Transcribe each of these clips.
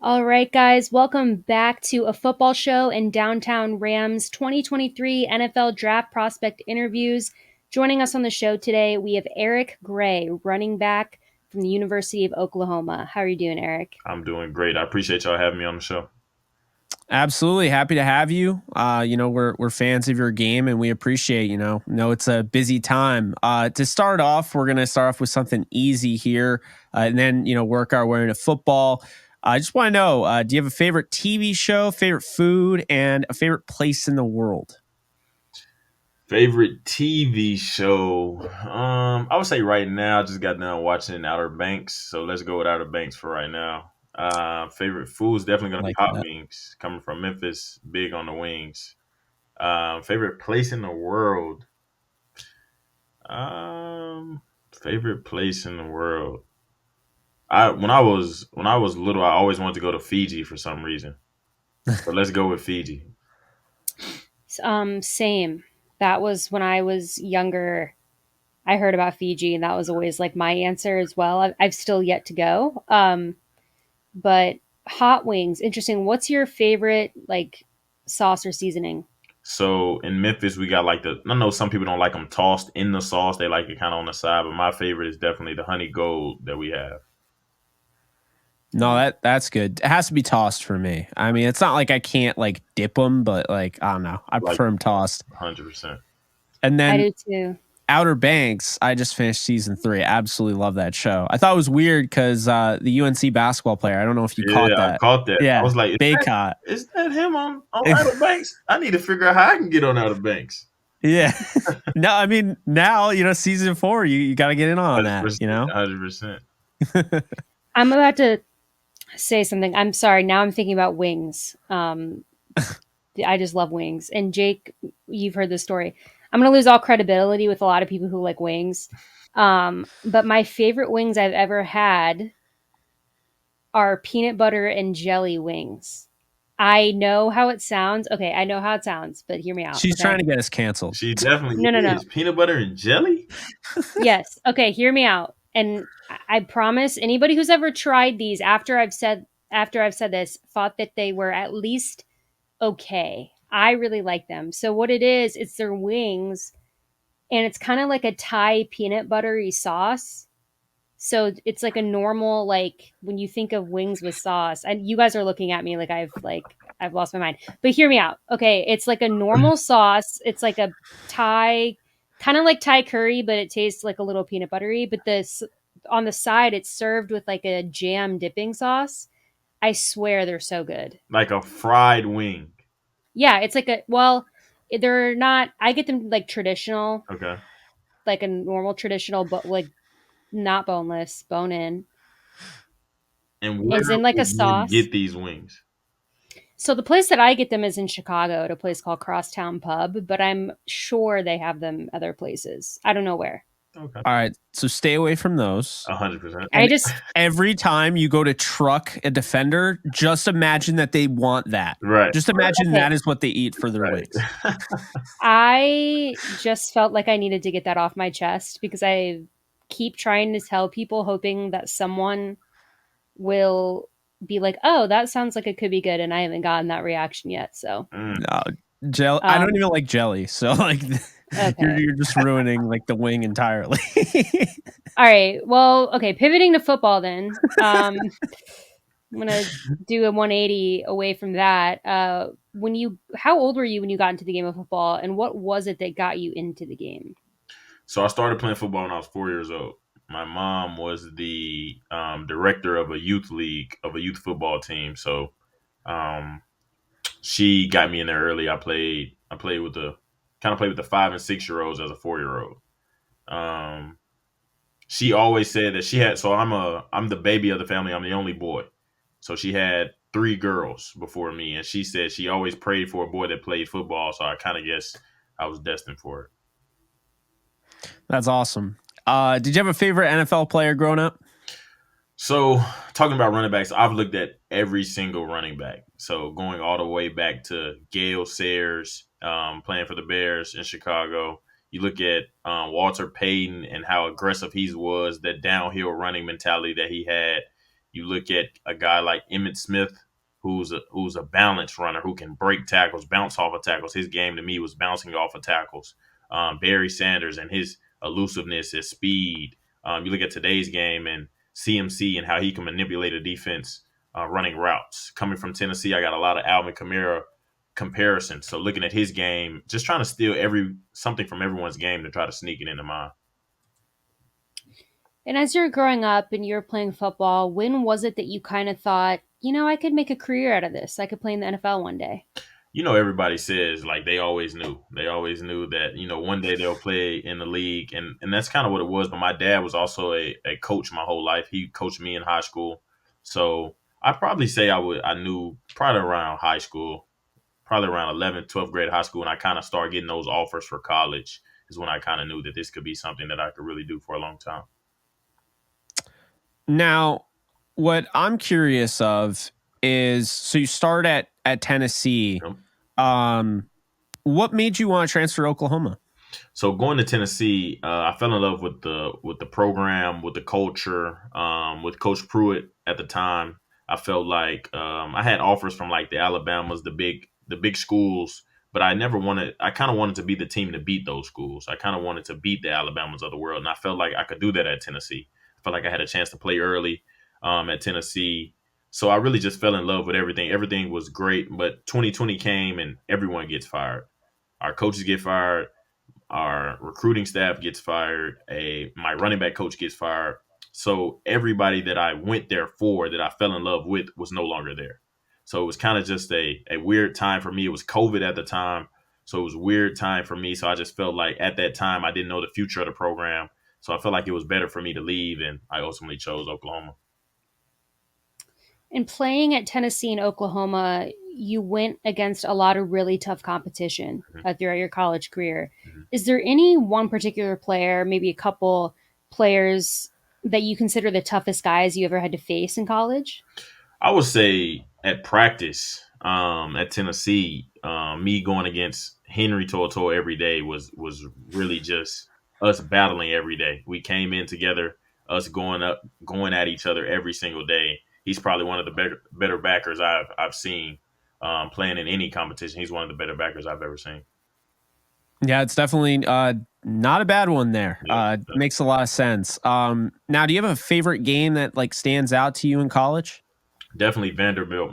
All right, guys, welcome back to a football show in downtown Rams 2023 NFL Draft Prospect Interviews. Joining us on the show today, we have Eric Gray, running back from the University of Oklahoma. How are you doing, Eric? I'm doing great. I appreciate y'all having me on the show. Absolutely happy to have you. We're fans of your game, and we appreciate know it's a busy time. To start off, we're gonna start off with something easy here, and then work our way into football. I just want to know: do you have a favorite TV show, favorite food, and a favorite place in the world? Favorite TV show? I would say right now, I just got done watching Outer Banks, so let's go with Outer Banks for right now. Favorite food is definitely I gonna be like hot that. wings. Coming from Memphis, big on the wings. Favorite place in the world? Um, Favorite place in the world. When I was little, I always wanted to go to Fiji for some reason. So let's go with Fiji. Same. That was when I was younger. I heard about Fiji, and that was always like my answer as well. I've still yet to go. But hot wings, interesting. What's your favorite like sauce or seasoning? So in Memphis, we got like I know some people don't like them tossed in the sauce. They like it kind of on the side, but my favorite is definitely the honey gold that we have. No, that's good. It has to be tossed for me. I mean, it's not like I can't like dip them, but like I don't know, I Like prefer them tossed. 100%. And I then do too. Outer Banks, I just finished season 3. Absolutely love that show. I thought it was weird because the UNC basketball player, I don't know if you Yeah, caught I that. caught that. I Yeah, was like, Baycott. is that him on Outer Banks? I need to figure out how I can get on Outer Banks. Yeah. No, I mean, now, season 4, you got to get in on that, 100%. 100%. I'm about to say something. I'm sorry. Now I'm thinking about wings. I just love wings. And Jake, you've heard this story. I'm going to lose all credibility with a lot of people who like wings. But my favorite wings I've ever had are peanut butter and jelly wings. I know how it sounds. Okay, I know how it sounds, but hear me out. She's trying Okay. to get us canceled. She definitely No, no, no. is. Peanut butter and jelly? Yes. Okay, hear me out. And I promise anybody who's ever tried these after I've said this thought that they were at least okay. I really like them. So what it is, it's their wings and it's kind of like a Thai peanut buttery sauce. So it's like a normal like when you think of wings with sauce. And you guys are looking at me like I've lost my mind. But hear me out. Okay, it's like a normal sauce. It's like a Thai kind of like Thai curry, but it tastes like a little peanut buttery, but this on the side it's served with like a jam dipping sauce. I swear they're so good. Like a fried wing. Yeah, it's like they're not I get them like traditional, Okay. like a normal traditional but like not boneless, bone in. And where It's in like a would one sauce. get these wings? So the place that I get them is in Chicago at a place called Crosstown Pub, but I'm sure they have them other places. I don't know where. Okay. All right, so stay away from those. 100%. I And just every time you go to truck a defender, just imagine that they want that. Right. Just imagine okay. that is what they eat for their Right. wings. I just felt like I needed to get that off my chest because I keep trying to tell people hoping that someone will be like, "Oh, that sounds like it could be good," and I haven't gotten that reaction yet. So, Mm. No, I don't um, even like jelly, so like okay. you're just ruining like the wing entirely. All right. Well, okay, pivoting to football then. I'm gonna do a 180 away from that. How old were you when you got into the game of football, and what was it that got you into the game? So I started playing football when I was 4 years old. My mom was the director of a youth league of a youth football team. So um, she got me in there early. I played with the kind of played with the 5 and 6 year olds as a 4 year old. Um, she always said that she had. So I'm the baby of the family. I'm the only boy. So she had three girls before me, and she said she always prayed for a boy that played football. So I kind of guess I was destined for it. That's awesome. Did you have a favorite NFL player growing up? So, talking about running backs, I've looked at every single running back. So, going all the way back to Gale Sayers, playing for the Bears in Chicago. You look at Walter Payton and how aggressive he was, that downhill running mentality that he had. You look at a guy like Emmitt Smith, who's a balanced runner who can break tackles, bounce off of tackles. His game to me was bouncing off of tackles. Barry Sanders and his elusiveness, his speed. You look at today's game and CMC and how he can manipulate a defense running routes. Coming from Tennessee, I got a lot of Alvin Kamara comparisons. So looking at his game, just trying to steal something from everyone's game to try to sneak it into mine. And as you're growing up and you're playing football, when was it that you kind of thought, I could make a career out of this? I could play in the NFL one day. Everybody says like they always knew. They always knew that, one day they'll play in the league. And that's kind of what it was. But my dad was also a coach my whole life. He coached me in high school. So I probably say I knew probably around high school, probably around 11th, 12th grade high school. And I kind of started getting those offers for college is when I kind of knew that this could be something that I could really do for a long time. Now, what I'm curious of is, so you start at Tennessee. Yep. What made you want to transfer to Oklahoma? So going to Tennessee, I fell in love with the program, with the culture, with Coach Pruitt at the time. I felt like I had offers from like the Alabamas, the big schools, but I never wanted. I kind of wanted to be the team to beat those schools. I kind of wanted to beat the Alabamas of the world, and I felt like I could do that at Tennessee. I felt like I had a chance to play early at Tennessee. So I really just fell in love with everything. Everything was great, but 2020 came and everyone gets fired. Our coaches get fired. Our recruiting staff gets fired. My running back coach gets fired. So everybody that I went there for, that I fell in love with, was no longer there. So it was kind of just a weird time for me. It was COVID at the time. So it was a weird time for me. So I just felt like at that time, I didn't know the future of the program. So I felt like it was better for me to leave. And I ultimately chose Oklahoma. And playing at Tennessee and Oklahoma, you went against a lot of really tough competition throughout your college career. Mm-hmm. Is there any one particular player, maybe a couple players, that you consider the toughest guys you ever had to face in college? I would say at practice at Tennessee, me going against Henry Toto every day was really just us battling every day. We came in together, us going at each other every single day. He's probably one of the better backers I've seen playing in any competition. He's one of the better backers I've ever seen. Yeah, it's definitely not a bad one there. Yeah. Makes a lot of sense. Now, do you have a favorite game that like stands out to you in college? Definitely Vanderbilt.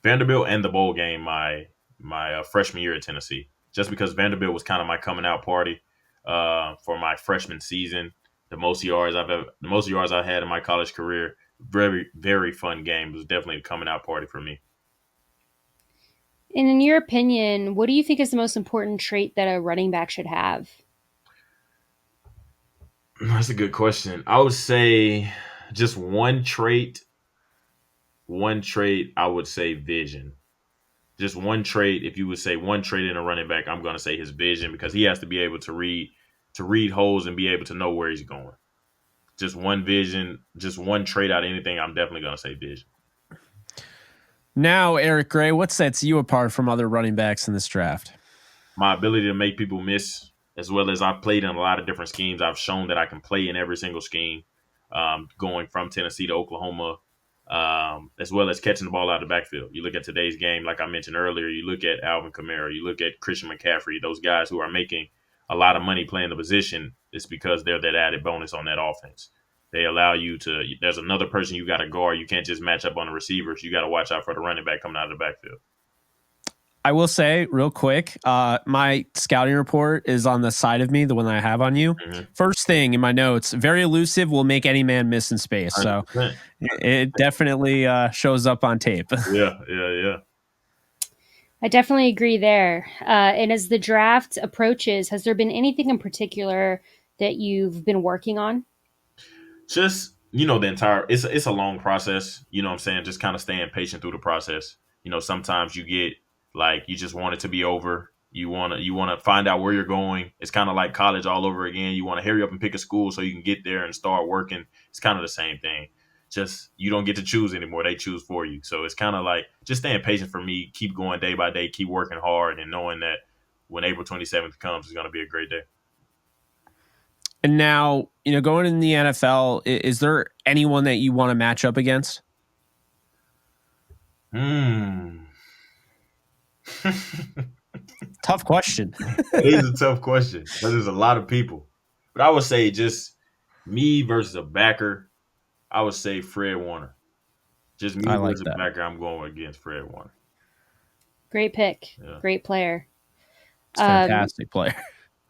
Vanderbilt and the bowl game my freshman year at Tennessee. Just because Vanderbilt was kind of my coming out party for my freshman season. The most yards I've had in my college career. Very, very fun game. It was definitely a coming out party for me. And in your opinion, what do you think is the most important trait that a running back should have? That's a good question. I would say just one trait. One trait, I would say vision. Just one trait. If you would say one trait in a running back, I'm going to say his vision, because he has to be able to read holes and be able to know where he's going. Just one vision, just one trait out of anything, I'm definitely going to say vision. Now, Eric Gray, what sets you apart from other running backs in this draft? My ability to make people miss, as well as I've played in a lot of different schemes. I've shown that I can play in every single scheme, going from Tennessee to Oklahoma, as well as catching the ball out of the backfield. You look at today's game, like I mentioned earlier, you look at Alvin Kamara, you look at Christian McCaffrey, those guys who are making a lot of money playing the position. It's because they're that added bonus on that offense. They allow you to, there's another person you got to guard. You can't just match up on the receivers. You got to watch out for the running back coming out of the backfield. I will say real quick, my scouting report is on the side of me, the one that I have on you. Mm-hmm. First thing in my notes, very elusive, will make any man miss in space. 100%. So it definitely shows up on tape. Yeah. I definitely agree there. And as the draft approaches, has there been anything in particular that you've been working on? Just, it's a long process. You know what I'm saying? Just kind of staying patient through the process. Sometimes you get like, you just want it to be over. You want to find out where you're going. It's kind of like college all over again. You want to hurry up and pick a school so you can get there and start working. It's kind of the same thing. Just, you don't get to choose anymore. They choose for you. So it's kind of like just staying patient for me, keep going day by day, keep working hard, and knowing that when April 27th comes, it's going to be a great day. And now, going in the NFL, is there anyone that you want to match up against? Hmm. Tough question. It is a tough question because there's a lot of people. But I would say just me versus a backer. I would say Fred Warner. Just I me like versus a that. backer. I'm going against Fred Warner. Great pick. Yeah, Great player. It's a Um, fantastic player.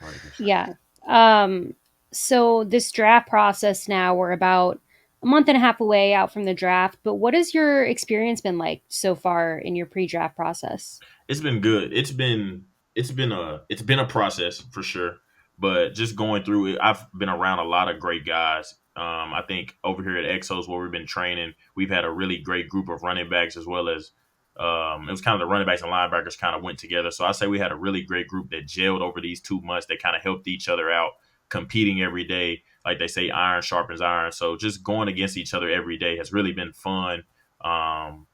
100%. yeah. Um, so this draft process now, we're about a month and a half away out from the draft, but what has your experience been like so far in your pre-draft process? It's been good. It's been a process for sure. But just going through it, I've been around a lot of great guys. I think over here at Exos where we've been training, we've had a really great group of running backs as well as it was kind of the running backs and linebackers kind of went together. So I say we had a really great group that gelled over these 2 months that kind of helped each other out, competing every day. Like they say, iron sharpens iron. So just going against each other every day has really been fun. Um,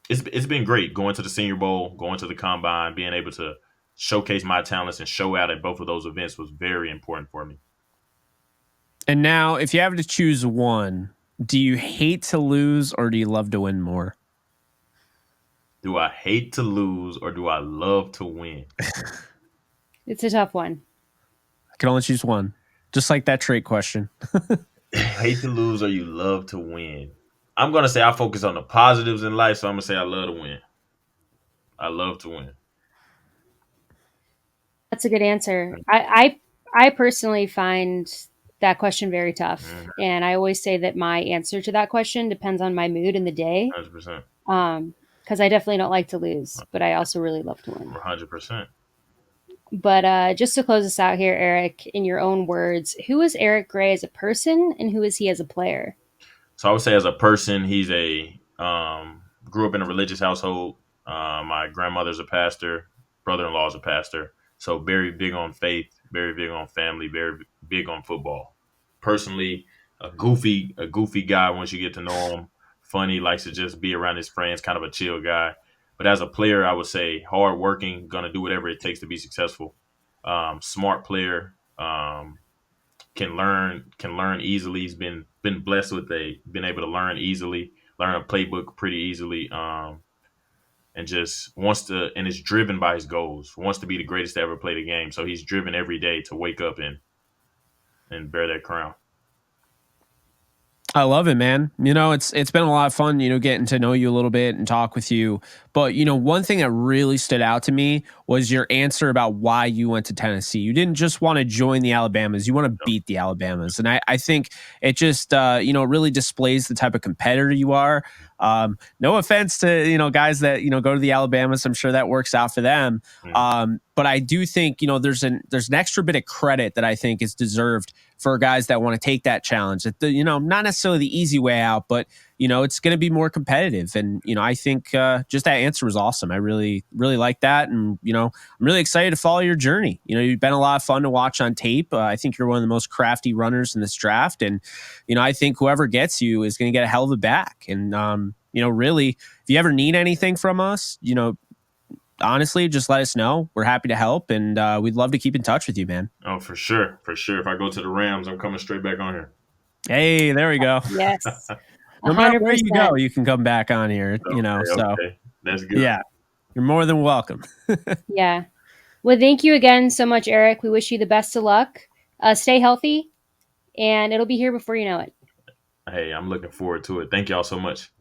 it's been great going to the Senior Bowl, going to the Combine, being able to showcase my talents and show out at both of those events was very important for me. And now, if you have to choose one, do you hate to lose or do you love to win more? Do I hate to lose or do I love to win? It's a tough one. I can only choose one. Just like that trait question. Hate to lose or you love to win? I'm gonna say I focus on the positives in life, so I'm gonna say I love to win. I love to win. That's a good answer. I personally find that question very tough, Mm, and I always say that my answer to that question depends on my mood in the day. 100%. Because I definitely don't like to lose, but I also really love to win. 100%. But just to close us out here, Eric, in your own words, who is Eric Gray as a person, and who is he as a player? So I would say as a person, he's a grew up in a religious household. My grandmother's a pastor, brother-in-law is a pastor. So very big on faith, very big on family, very big on football. Personally, a goofy guy once you get to know him. Funny, likes to just be around his friends, kind of a chill guy. But as a player, I would say hardworking, gonna do whatever it takes to be successful. Smart player. Can learn easily. He's been blessed with a been able to learn easily, learn a playbook pretty easily, and just wants to and is driven by his goals. Wants to be the greatest to ever play the game. So he's driven every day to wake up and bear that crown. I love it, man. It's been a lot of fun, getting to know you a little bit and talk with you. But one thing that really stood out to me was your answer about why you went to Tennessee. You didn't just want to join the Alabamas; you want to beat the Alabamas, and I think it just it really displays the type of competitor you are. No offense to guys that go to the Alabamas. I'm sure that works out for them. Mm, But I do think there's an extra bit of credit that I think is deserved for guys that want to take that challenge. Not necessarily the easy way out, but it's going to be more competitive. And I think just that answer was awesome. I really, really like that, and I'm really excited to follow your journey. You've been a lot of fun to watch on tape. I think you're one of the most crafty runners in this draft, and I think whoever gets you is going to get a hell of a back. And really, if you ever need anything from us, honestly, just let us know. We're happy to help, and we'd love to keep in touch with you, man. oh, for sure, for sure. If I go to the Rams, I'm coming straight back on here. Hey, there we go. Yes, No matter hundred where you go, percent. you can come back on here, Okay, so okay, that's good. yeah, you're more than welcome. Yeah. Well, thank you again so much, Eric. We wish you the best of luck. Stay healthy, and it'll be here before you know it. Hey, I'm looking forward to it. Thank y'all so much.